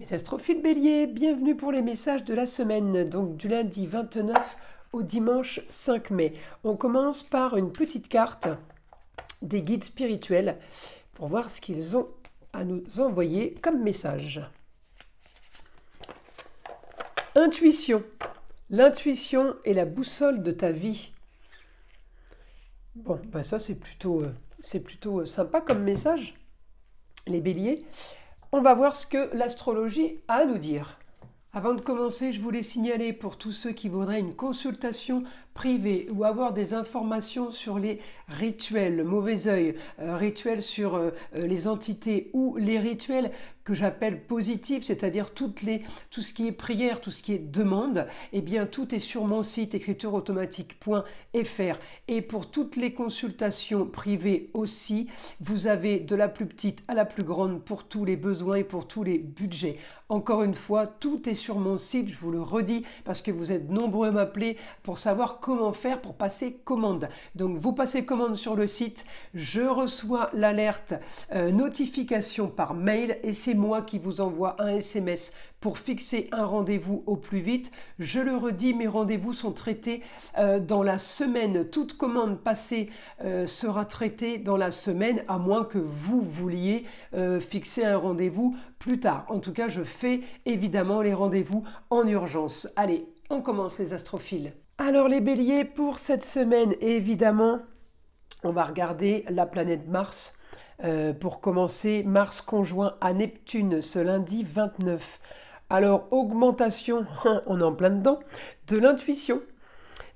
Mes astrophiles béliers, bienvenue pour les messages de la semaine, donc du lundi 29 au dimanche 5 mai. On commence par une petite carte des guides spirituels pour voir ce qu'ils ont à nous envoyer comme message. Intuition. L'intuition est la boussole de ta vie. Bon, ça c'est plutôt sympa comme message, les béliers. On va voir ce que l'astrologie a à nous dire. Avant de commencer, je voulais signaler pour tous ceux qui voudraient une consultation privée ou avoir des informations sur les rituels, le mauvais œil, rituels sur les entités ou les rituels que j'appelle positifs, c'est-à-dire tout ce qui est prière, tout ce qui est demande, eh bien tout est sur mon site écritureautomatique.fr. Et pour toutes les consultations privées aussi, vous avez de la plus petite à la plus grande pour tous les besoins et pour tous les budgets. Encore une fois, tout est sur mon site, je vous le redis, parce que vous êtes nombreux à m'appeler pour savoir comment faire pour passer commande. Donc vous passez commande sur le site, je reçois l'alerte notification par mail et c'est moi qui vous envoie un SMS pour fixer un rendez-vous au plus vite. Je le redis, mes rendez-vous sont traités dans la semaine. Toute commande passée sera traitée dans la semaine, à moins que vous vouliez fixer un rendez-vous plus tard. En tout cas, je fais évidemment les rendez-vous en urgence. Allez, on commence les astrophiles. Alors les béliers, pour cette semaine, évidemment, on va regarder la planète Mars. Pour commencer, Mars conjoint à Neptune ce lundi 29. Alors, augmentation, on est en plein dedans, de l'intuition.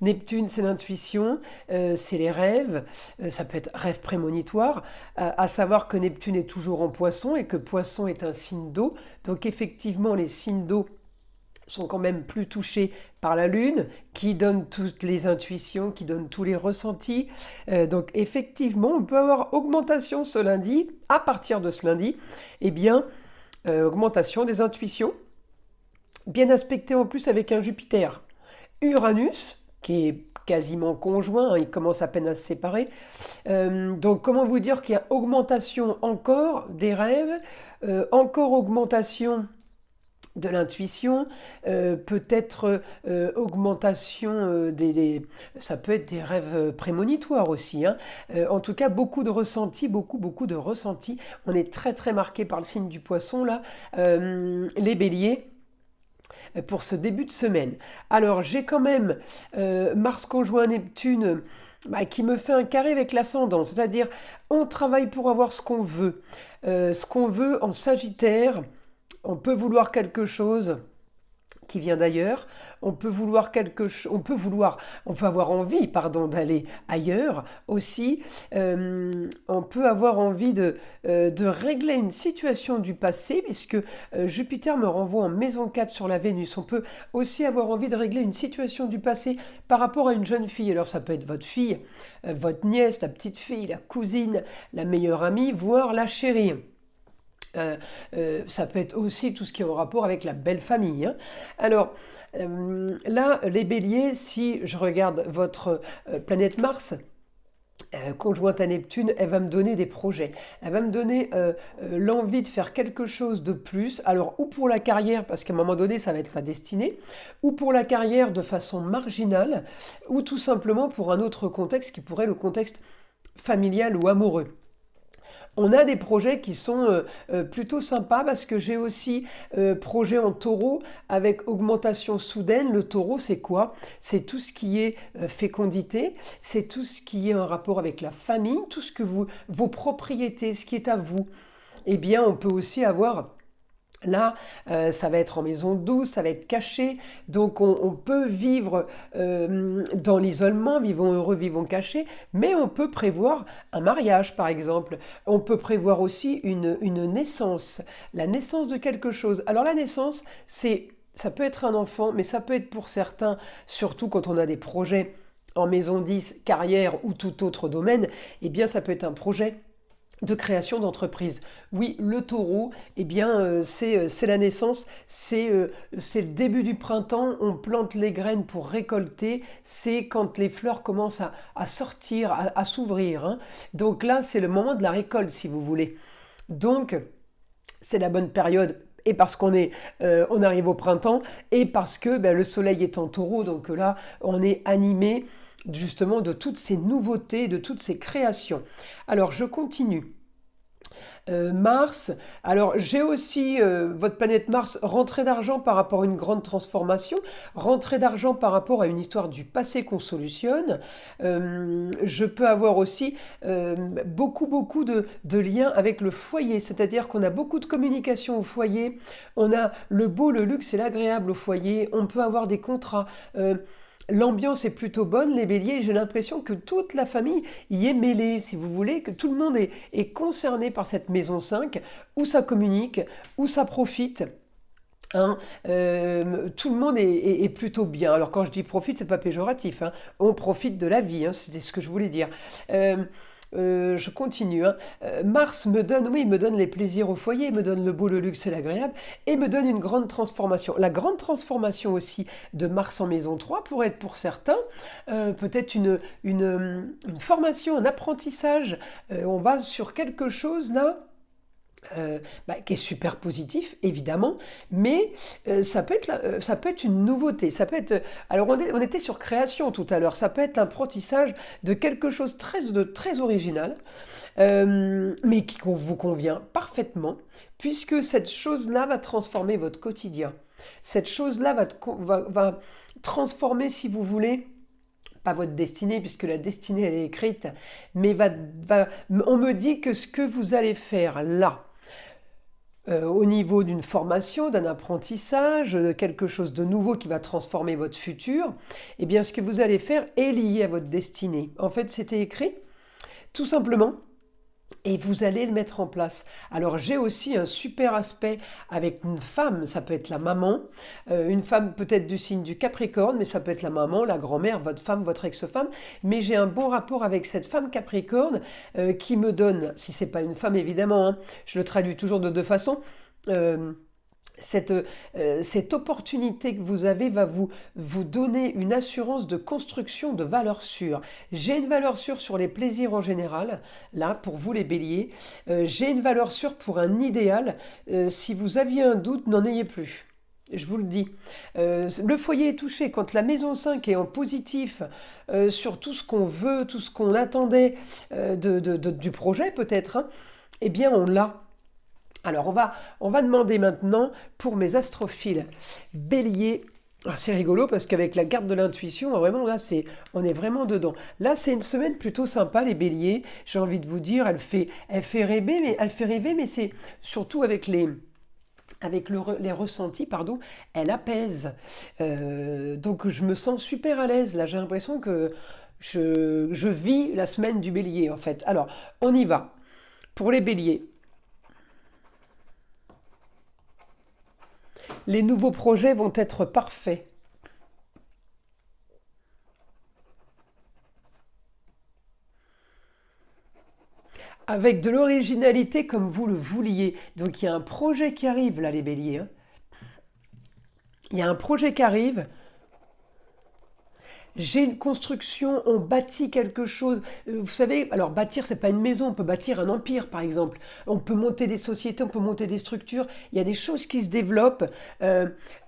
Neptune, c'est l'intuition, c'est les rêves, ça peut être rêve prémonitoire, à savoir que Neptune est toujours en Poisson et que Poisson est un signe d'eau. Donc effectivement, les signes d'eau sont quand même plus touchés par la Lune, qui donne toutes les intuitions, qui donne tous les ressentis. Donc effectivement, on peut avoir augmentation ce lundi, à partir de ce lundi, eh bien, augmentation des intuitions, bien aspectée en plus avec un Jupiter. Uranus, qui est quasiment conjoint, il commence à peine à se séparer. Donc comment vous dire qu'il y a augmentation encore des rêves, encore augmentation de l'intuition, peut-être augmentation ça peut être des rêves prémonitoires aussi. En tout cas, beaucoup de ressentis, beaucoup de ressentis. On est très très marqué par le signe du Poisson là, les béliers. Pour ce début de semaine. Alors j'ai quand même Mars conjoint Neptune qui me fait un carré avec l'ascendant, c'est-à-dire on travaille pour avoir ce qu'on veut. Ce qu'on veut en Sagittaire, on peut vouloir quelque chose qui vient d'ailleurs, on peut vouloir on peut avoir envie, d'aller ailleurs aussi. On peut avoir envie de régler une situation du passé, puisque Jupiter me renvoie en maison 4 sur la Vénus. On peut aussi avoir envie de régler une situation du passé par rapport à une jeune fille. Alors ça peut être votre fille, votre nièce, la petite fille, la cousine, la meilleure amie, voire la chérie. Ça peut être aussi tout ce qui est en rapport avec la belle famille. Alors là, les béliers, si je regarde votre planète Mars, conjointe à Neptune, elle va me donner des projets. Elle va me donner l'envie de faire quelque chose de plus. Alors, ou pour la carrière, parce qu'à un moment donné, ça va être la destinée, ou pour la carrière de façon marginale, ou tout simplement pour un autre contexte qui pourrait être le contexte familial ou amoureux. On a des projets qui sont plutôt sympas parce que j'ai aussi projet en taureau avec augmentation soudaine. Le taureau, c'est quoi? C'est tout ce qui est fécondité, c'est tout ce qui est en rapport avec la famille, tout ce que vos propriétés, ce qui est à vous. Eh bien, on peut aussi avoir... Là, ça va être en maison 12, ça va être caché, donc on peut vivre dans l'isolement, vivons heureux, vivons cachés, mais on peut prévoir un mariage par exemple, on peut prévoir aussi une naissance, la naissance de quelque chose. Alors la naissance, ça peut être un enfant, mais ça peut être pour certains, surtout quand on a des projets en maison 10, carrière ou tout autre domaine, eh bien ça peut être un projet de création d'entreprise. Oui, le taureau, eh bien, c'est la naissance, c'est le début du printemps, on plante les graines pour récolter, c'est quand les fleurs commencent à sortir, à s'ouvrir. Donc là, c'est le moment de la récolte, si vous voulez. Donc, c'est la bonne période et parce on arrive au printemps, et parce que ben, le soleil est en taureau, donc là, on est animé justement de toutes ces nouveautés, de toutes ces créations. Alors, je continue. Mars, alors j'ai aussi votre planète Mars, rentrée d'argent par rapport à une grande transformation, rentrée d'argent par rapport à une histoire du passé qu'on solutionne. Je peux avoir aussi beaucoup de liens avec le foyer, c'est-à-dire qu'on a beaucoup de communication au foyer, on a le beau, le luxe et l'agréable au foyer, on peut avoir des contrats. L'ambiance est plutôt bonne, les béliers, j'ai l'impression que toute la famille y est mêlée, si vous voulez, que tout le monde est concerné par cette maison 5, où ça communique, où ça profite. Hein. Tout le monde est plutôt bien. Alors quand je dis profite, c'est pas péjoratif. Hein. On profite de la vie, hein, c'était ce que je voulais dire. Je continue. Hein. Mars me donne, oui, me donne les plaisirs au foyer, me donne le beau, le luxe et l'agréable, et me donne une grande transformation. La grande transformation aussi de Mars en maison 3 pourrait être pour certains peut-être une formation, un apprentissage. On va sur quelque chose là qui est super positif, évidemment, mais ça peut être une nouveauté. Ça peut être, alors on était sur création tout à l'heure, ça peut être l'apprentissage de quelque chose de très original, mais qui vous convient parfaitement, puisque cette chose-là va transformer votre quotidien. Cette chose-là va transformer, si vous voulez, pas votre destinée, puisque la destinée elle est écrite, mais on me dit que ce que vous allez faire là, au niveau d'une formation, d'un apprentissage, de quelque chose de nouveau qui va transformer votre futur, eh bien ce que vous allez faire est lié à votre destinée. En fait, c'était écrit tout simplement. Et vous allez le mettre en place. Alors j'ai aussi un super aspect avec une femme, ça peut être la maman, une femme peut-être du signe du Capricorne, mais ça peut être la maman, la grand-mère, votre femme, votre ex-femme. Mais j'ai un bon rapport avec cette femme Capricorne qui me donne, si c'est pas une femme évidemment, hein, je le traduis toujours de deux façons. euh, cette opportunité que vous avez va vous donner une assurance de construction de valeur sûre. J'ai une valeur sûre sur les plaisirs en général, là pour vous les béliers. J'ai une valeur sûre pour un idéal. Si vous aviez un doute, n'en ayez plus. Je vous le dis. Le foyer est touché. Quand la maison 5 est en positif sur tout ce qu'on veut, tout ce qu'on attendait du projet peut-être, hein, eh bien on l'a. Alors, on va demander maintenant pour mes astrophiles bélier. Ah, c'est rigolo parce qu'avec la carte de l'intuition, vraiment là, on est vraiment dedans. Là, c'est une semaine plutôt sympa, les béliers. J'ai envie de vous dire, elle fait rêver, mais c'est surtout avec les ressentis, pardon, elle apaise. Donc, je me sens super à l'aise. Là, j'ai l'impression que je vis la semaine du bélier, en fait. Alors, on y va. Pour les béliers. Les nouveaux projets vont être parfaits. Avec de l'originalité comme vous le vouliez. Donc il y a un projet qui arrive là les béliers. Hein. Il y a un projet qui arrive. J'ai une construction, on bâtit quelque chose. Vous savez, alors bâtir, c'est pas une maison, on peut bâtir un empire, par exemple. On peut monter des sociétés, on peut monter des structures. Il y a des choses qui se développent.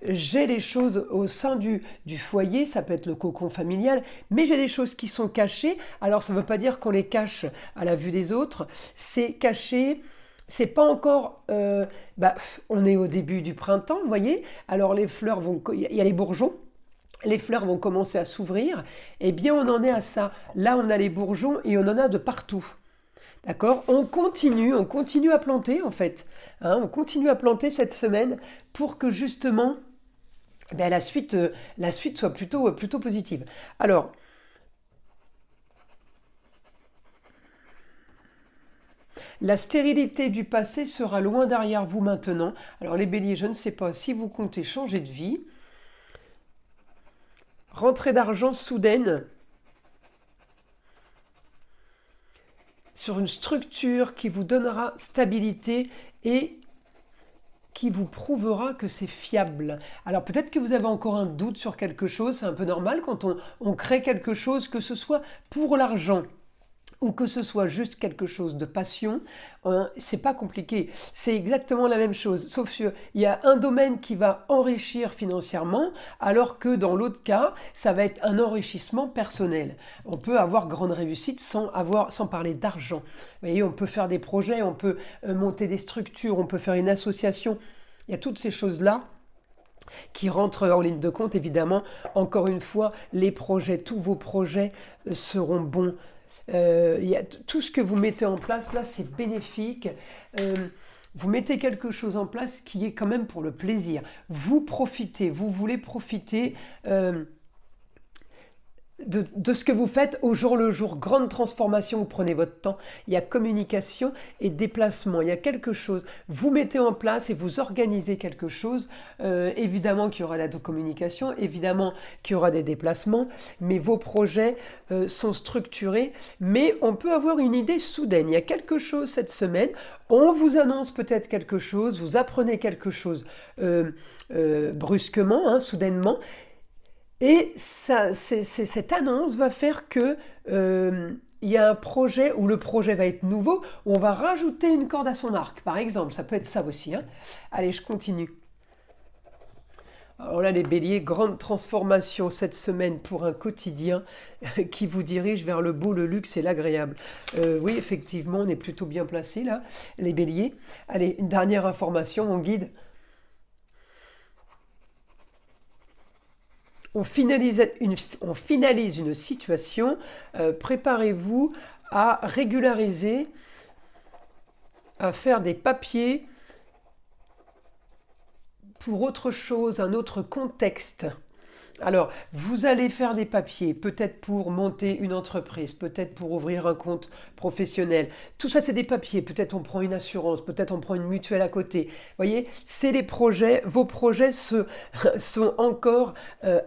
J'ai les choses au sein du foyer, ça peut être le cocon familial, mais j'ai des choses qui sont cachées. Alors, ça ne veut pas dire qu'on les cache à la vue des autres. C'est caché. C'est pas encore. On est au début du printemps, vous voyez. Alors, les fleurs vont. Il y a les bourgeons. Les fleurs vont commencer à s'ouvrir, eh bien on en est à ça. Là on a les bourgeons et on en a de partout. D'accord. On continue à planter en fait. Hein, on continue à planter cette semaine pour que justement la suite soit plutôt positive. Alors, la stérilité du passé sera loin derrière vous maintenant. Alors les béliers, je ne sais pas si vous comptez changer de vie. Rentrée d'argent soudaine sur une structure qui vous donnera stabilité et qui vous prouvera que c'est fiable. Alors peut-être que vous avez encore un doute sur quelque chose, c'est un peu normal quand on crée quelque chose, que ce soit pour l'argent, ou que ce soit juste quelque chose de passion, hein, c'est pas compliqué. C'est exactement la même chose, sauf qu'il y a un domaine qui va enrichir financièrement, alors que dans l'autre cas, ça va être un enrichissement personnel. On peut avoir grande réussite sans parler d'argent. Vous voyez, on peut faire des projets, on peut monter des structures, on peut faire une association. Il y a toutes ces choses-là qui rentrent en ligne de compte. Évidemment, encore une fois, les projets, tous vos projets seront bons. Tout ce que vous mettez en place, là, c'est bénéfique. Vous mettez quelque chose en place qui est quand même pour le plaisir. Vous profitez, vous voulez profiter de ce que vous faites au jour le jour. Grande transformation, vous prenez votre temps. Il y a communication et déplacement. Il y a quelque chose. Vous mettez en place et vous organisez quelque chose. Évidemment qu'il y aura de la communication, évidemment qu'il y aura des déplacements, mais vos projets sont structurés. Mais on peut avoir une idée soudaine. Il y a quelque chose cette semaine. On vous annonce peut-être quelque chose. Vous apprenez quelque chose brusquement, hein, soudainement. Et cette annonce va faire que il y a un projet où le projet va être nouveau, où on va rajouter une corde à son arc, par exemple. Ça peut être ça aussi, hein. Allez, je continue. Alors là, les béliers, grande transformation cette semaine pour un quotidien qui vous dirige vers le beau, le luxe et l'agréable. Oui, effectivement, on est plutôt bien placé là, les béliers. Allez, une dernière information, mon guide. On finalise une situation, préparez-vous à régulariser, à faire des papiers pour autre chose, un autre contexte. Alors, vous allez faire des papiers, peut-être pour monter une entreprise, peut-être pour ouvrir un compte professionnel. Tout ça, c'est des papiers. Peut-être on prend une assurance, peut-être on prend une mutuelle à côté. Vous voyez, c'est les projets. Vos projets sont encore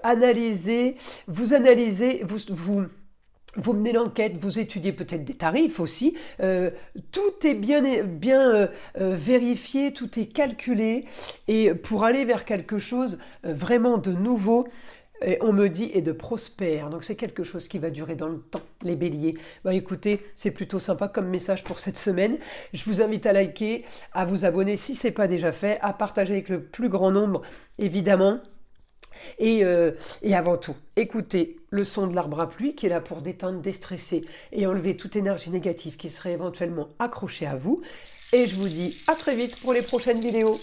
analysés. Vous analysez, vous menez l'enquête, vous étudiez peut-être des tarifs aussi. Tout est bien vérifié, tout est calculé. Et pour aller vers quelque chose vraiment de nouveau, et on me dit, et de prospère. Donc c'est quelque chose qui va durer dans le temps, les béliers. Bah écoutez, c'est plutôt sympa comme message pour cette semaine. Je vous invite à liker, à vous abonner si ce n'est pas déjà fait, à partager avec le plus grand nombre, évidemment. Et avant tout, écoutez le son de l'arbre à pluie qui est là pour détendre, déstresser et enlever toute énergie négative qui serait éventuellement accrochée à vous. Et je vous dis à très vite pour les prochaines vidéos.